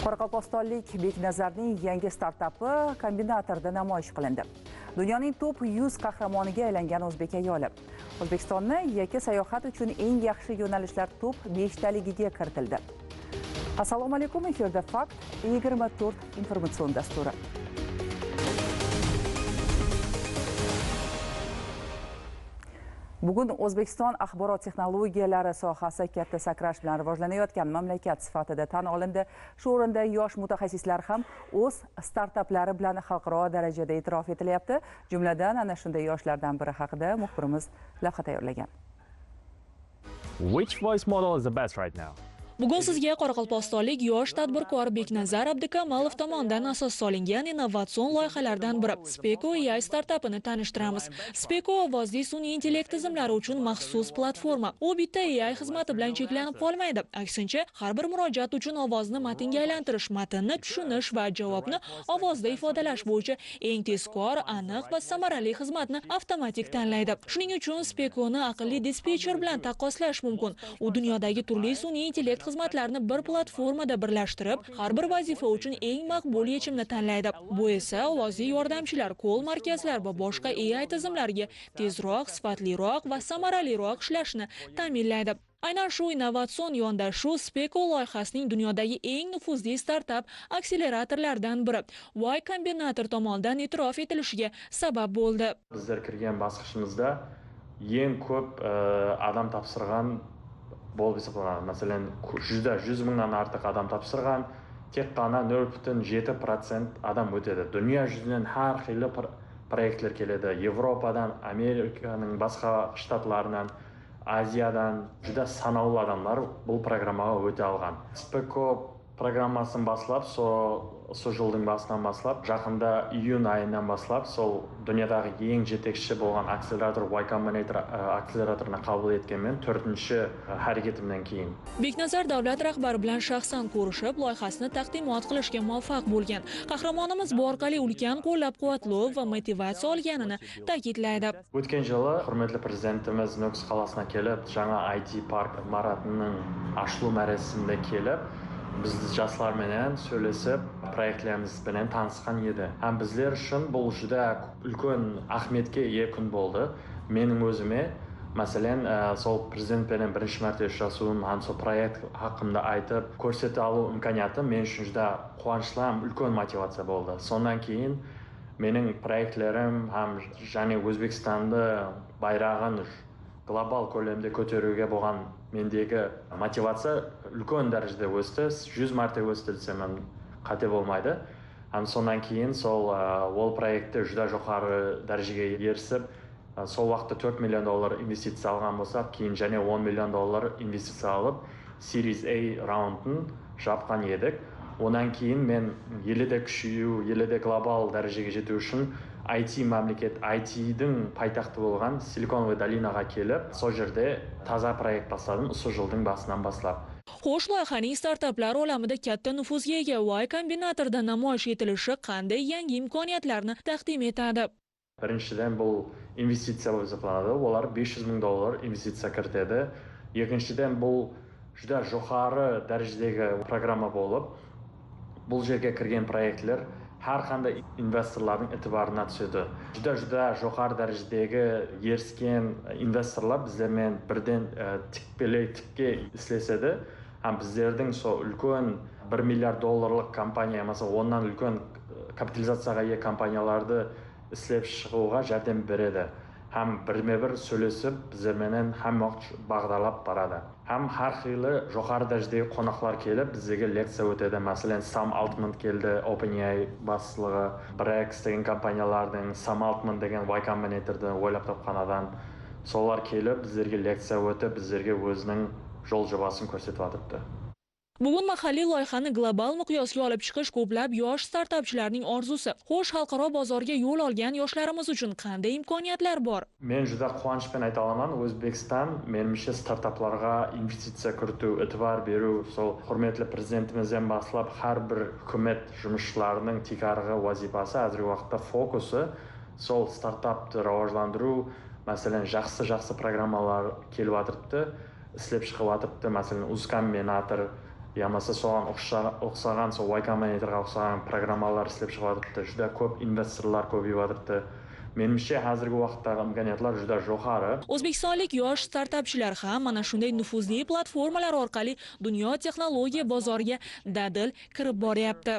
Qoraqalpog'istonlik Beknazarning yangi startapi kombinatorda namoyish qilindi. Dunyoning top 100 qahramoniga aylangan o'zbek ayoli. O'zbekistonni yakka sayohat uchun eng yaxshi yo'nalishlar top 5 taligiga kiritildi. Assalomu alaykum, efirda Fakt 24 informatsion dasturi. Bugun O'zbekiston axborot texnologiyalari sohasi katta sakrash bilan rivojlanayotgan mamlakat sifatida tan olindi. Shu o'rinda yosh mutaxassislar ham o'z startaplari bilan xalqaro darajada e'tirof etilyapti. Jumladan ana shunday yoshlardan biri haqida muxbirimiz lavha tayyorlagan. Which voice model is the best right now? Bugun sizga qoraqalpog'istonlik yosh tadbirkor Beknazar Abdukamalov tomonidan asos solingan innovatsion loyihalardan biri Speko AI startapini tanishtiramiz. Speko ovozli sun'iy intellekt tizimlari uchun maxsus platforma. U bitta AI xizmati bilan cheklanib qolmaydi. Aksincha, har bir murojaat uchun ovozni matnga aylantirish, matnni tushunish va javobni ovozda ifodalash bo'yicha eng tezkor, aniq va samarali xizmatni avtomatik tanlaydi. Shuning uchun Spekoni aqlli dispetcher bilan taqqoslash mumkin. U dunyodagi turli sun'iy intellekt xizmatlarni bir platformada birlashtirib, har bir vazifa uchun eng maqbul yechimni tanlaydi. Bu esa ovozli yordamchilar, kol markazlar va boshqa AI tizimlarga tezroq, sifatliroq va samaraliroq ishlashni ta'minlaydi. Aynan shu innovatsion yondashuv Speko loyihasining dunyodagi eng nufuzli startap akseleratorlardan biri Y Combinator tomonidan e'tirof etilishiga sabab bo'ldi. Bizlar kirgan bosqichimizda eng ko'p odam topshirgan bo'lib hisoblanadi. Masalan, 100 mingdan ortiq odam topshirgan, tek qana 0.7% odam o'tadi. Dunyo yuzidan har xil proyektlar keladi. Yevropadan, Amerikaning boshqa shtatlaridan, Aziyadan juda sanoqli odamlar bu programmaga o'ta olgan. Speko programmasini boshlab, shu yilning boshidan boshlab, yaqinda iyun oyidan boshlab, dunyodagi eng yetakchi bo'lgan akselerator Y Combinator akseleratorni qabul etganman 4-harakatimdan keyin. Beknazar davlat rahbari bilan shaxsan ko'rishib, loyihasini taqdimot qilishga muvaffaq bo'lgan. Qahramonimiz bu orqali ulkan qo'llab-quvvatlov va motivatsiya olganini ta'kidlaydi. O'tgan yili hurmatli prezidentimiz Nukus qalasiga kelib, yangi IT park maratining ochilish marosimida kelib, biz yoshlar bilan so'lashib, proyektlarimiz bilan tanishgan edi. Ham bizlar uchun bu juda ulkan ahamiyatga ega kun bo'ldi. Mening o'zimga, masalan, sol prezident bilan birinchi marta uchrashuvim, ham sol proyekt haqida aytib, ko'rsata olish imkoniyati men uchun juda quvonchli, ulkan motivatsiya bo'ldi. Sondan keyin mening proyektlarim ham ya'ni O'zbekistonda bayrog'ini global ko'lamda ko'tarishga bo'lgan mendagi motivatsiya ulkan darajada o'sdi. 100 marta o'sdi desam ham qat'i bo'lmaydi. Ham sondan keyin Wall proyekti juda yuqori darajaga erishib, sol vaqtda $4 million investitsiya olgan bo'lsak, keyin yana $10 million investitsiya olib, Series A raundni yopgan edik. Ondan keyin men yilida kuchli, yilida global darajaga yetish uchun IT mamlakat, IT'ning poytaxti bo'lgan Silikon dolinaga kelib, shu yerda toza proyekt boshladim, shu yilning boshidan boshlab. Xo'sh, loyihaning startaplar olamida katta nufuzga ega Y Combinatorda namoyish etilishi qanday yangi imkoniyatlarni taqdim etadi? Birinchidan bu investitsiya bo'lib hisoblanadi. Ular $500 ming investitsiya kiritadi. Ikkinchidan bu juda yuqori darajadagi programma bo'lib, bu yerga kirgan proyektlar har qanday investorlarning e'tiborini tushadi. Juda yuqori darajadagi erishgan investorlar bizlar bilan birdan tikka ishlashadi. Ham bizlarning ulkan $1 milliard kompaniya, masalan, ondan ulkan kapitalizatsiyaga ega kompaniyalarni ishlab chiqishga yordam beradi. Ham birma-bir so'lashib, bizlar bilan hamma bag'dalab boradi. Ham har xil yuqori darajadagi qo'noqlar kelib, bizga leksiya o'tadi. Masalan, Sam Altman keldi, OpenAI boshlig'i, Brex degan kompaniyalarning Sam Altman degan Y Combinatordan o'ylab topganidan so'lar kelib, bizlarga leksiya o'tib, bizlarga o'zining yo'l jabosini ko'rsatib o'tibdi. Bugun mahalliy loyihani global miqyosga olib chiqish ko'plab yosh startapchilarning orzusi. Xo'sh, xalqaro bozorga yo'l olgan yoshlarimiz uchun qanday imkoniyatlar bor? Men juda quvonch bilan ayta olaman, O'zbekiston menimcha startaplarga investitsiya kirituv, e'tibor beruv, hurmatli prezidentimizdan boshlab har bir hukumat yumushchilarining tekarg'i vazifasi, hozirgi vaqtda fokusi startapni rivojlantiruv, masalan, yaxshi programmalar kelyapti, ishlab chiqyapti. Masalan, Uz Combinator ya bo'lmasa so'an o'xshagan Y Combinatorga o'xshagan programmalar ishlab chiqyapti. Juda ko'p investorlar ko'payyapti. Menimcha hozirgi vaqtdagi imkoniyatlar juda jo'xari. O'zbekistonlik yosh startapchilar ham mana shunday nufuzli platformalar orqali dunyo texnologiya bozoriga dadil kirib boryapti.